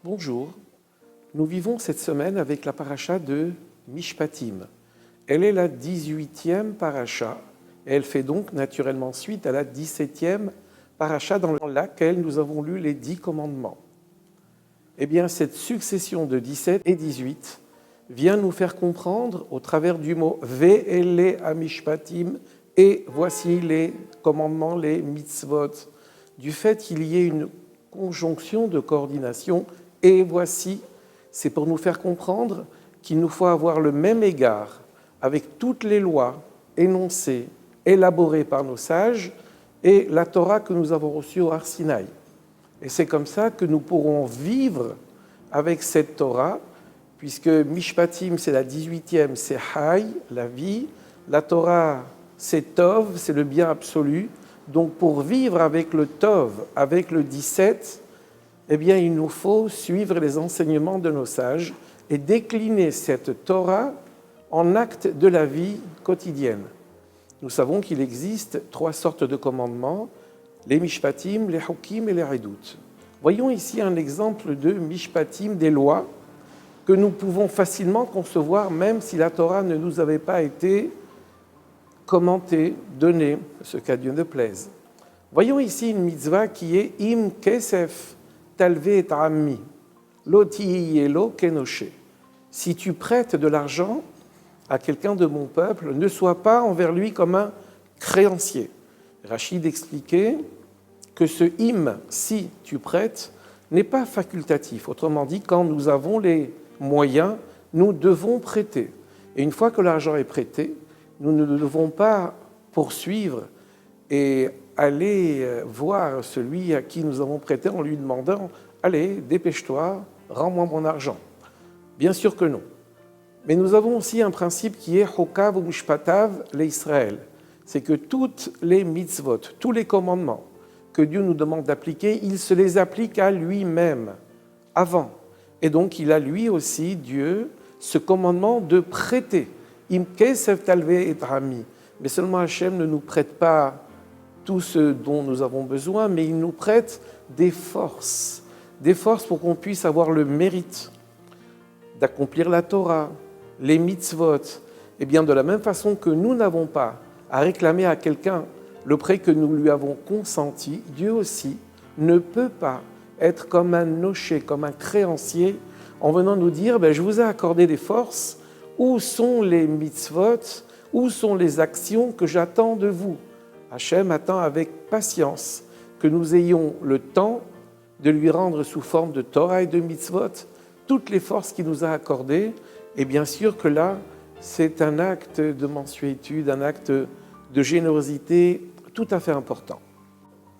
Bonjour, nous vivons cette semaine avec la paracha de Mishpatim. Elle est la 18e paracha et elle fait donc naturellement suite à la 17e paracha dans laquelle nous avons lu les 10 commandements. Eh bien, cette succession de 17 et 18 vient nous faire comprendre au travers du mot « Ve'ele amishpatim » et voici les commandements, les mitzvot, du fait qu'il y ait une conjonction de coordination et voici, c'est pour nous faire comprendre qu'il nous faut avoir le même égard avec toutes les lois énoncées, élaborées par nos sages et la Torah que nous avons reçue au Har Sinaï. Et c'est comme ça que nous pourrons vivre avec cette Torah, puisque Mishpatim, c'est la 18e, c'est Hay, la vie, la Torah, c'est Tov, c'est le bien absolu. Donc pour vivre avec le Tov, avec le 17, eh bien il nous faut suivre les enseignements de nos sages et décliner cette Torah en actes de la vie quotidienne. Nous savons qu'il existe 3 sortes de commandements, les Mishpatim, les Hukim et les Edut. Voyons ici un exemple de Mishpatim, des lois, que nous pouvons facilement concevoir même si la Torah ne nous avait pas été commentée, donnée, ce qu'à Dieu ne plaise. Voyons ici une mitzvah qui est Im Kesef Talve et Ammi, Loti Yelo Kenoshe. Si tu prêtes de l'argent à quelqu'un de mon peuple, ne sois pas envers lui comme un créancier. Rachid expliquait que ce im, si tu prêtes, n'est pas facultatif. Autrement dit, quand nous avons les moyens, nous devons prêter. Et une fois que l'argent est prêté, nous ne devons pas poursuivre et aller voir celui à qui nous avons prêté en lui demandant « Allez, dépêche-toi, rends-moi mon argent ». Bien sûr que non. Mais nous avons aussi un principe qui est « Hokav ou Mishpatav l'Israël ». C'est que toutes les mitzvot, tous les commandements que Dieu nous demande d'appliquer, il se les applique à lui-même, avant. Et donc il a lui aussi, Dieu, ce commandement de prêter. Im kesef talve et rami. Mais seulement Hachem ne nous prête pas tout ce dont nous avons besoin, mais il nous prête des forces pour qu'on puisse avoir le mérite d'accomplir la Torah, les mitzvot. Et bien de la même façon que nous n'avons pas à réclamer à quelqu'un le prêt que nous lui avons consenti, Dieu aussi ne peut pas être comme un nocher, comme un créancier, en venant nous dire « je vous ai accordé des forces, où sont les mitzvot, où sont les actions que j'attends de vous ?» Hachem attend avec patience que nous ayons le temps de lui rendre sous forme de Torah et de mitzvot toutes les forces qu'il nous a accordées. Et bien sûr que là, c'est un acte de mansuétude, un acte de générosité tout à fait important.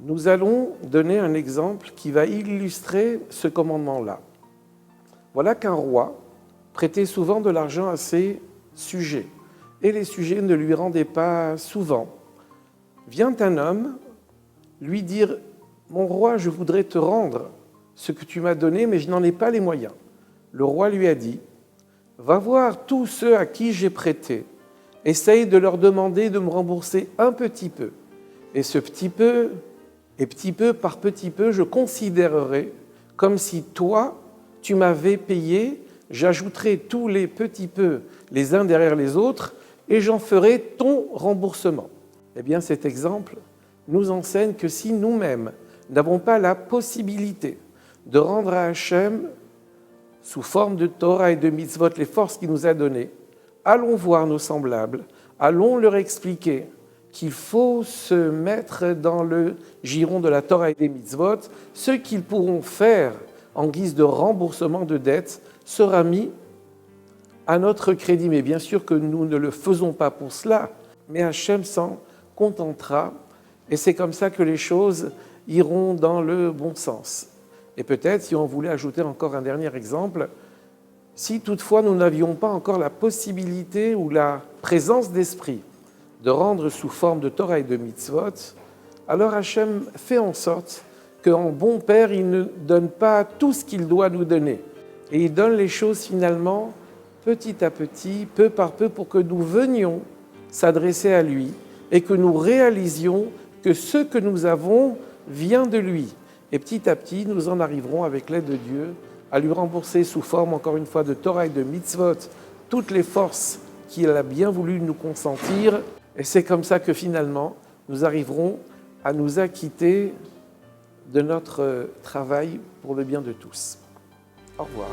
Nous allons donner un exemple qui va illustrer ce commandement-là. Voilà qu'un roi prêtait souvent de l'argent à ses sujets, et les sujets ne lui rendaient pas souvent. Vient un homme lui dire « Mon roi, je voudrais te rendre ce que tu m'as donné, mais je n'en ai pas les moyens. » Le roi lui a dit « Va voir tous ceux à qui j'ai prêté, essaye de leur demander de me rembourser un petit peu. Et ce petit peu, et petit peu par petit peu, je considérerai comme si toi, tu m'avais payé, j'ajouterai tous les petits peu les uns derrière les autres, et j'en ferai ton remboursement. » Eh bien, cet exemple nous enseigne que si nous-mêmes n'avons pas la possibilité de rendre à Hachem, sous forme de Torah et de mitzvot, les forces qu'il nous a données, allons voir nos semblables, allons leur expliquer qu'il faut se mettre dans le giron de la Torah et des mitzvot. Ce qu'ils pourront faire en guise de remboursement de dettes sera mis à notre crédit. Mais bien sûr que nous ne le faisons pas pour cela, mais Hachem s'en contentera. Et c'est comme ça que les choses iront dans le bon sens. Et peut-être, si on voulait ajouter encore un dernier exemple, si toutefois nous n'avions pas encore la possibilité ou la présence d'esprit de rendre sous forme de Torah et de mitzvot, alors Hachem fait en sorte qu'en bon père, il ne donne pas tout ce qu'il doit nous donner. Et il donne les choses finalement petit à petit, peu par peu, pour que nous venions s'adresser à lui et que nous réalisions que ce que nous avons vient de lui. Et petit à petit, nous en arriverons avec l'aide de Dieu à lui rembourser sous forme, encore une fois, de Torah et de mitzvot, toutes les forces qu'il a bien voulu nous consentir. Et c'est comme ça que finalement, nous arriverons à nous acquitter de notre travail pour le bien de tous. Au revoir.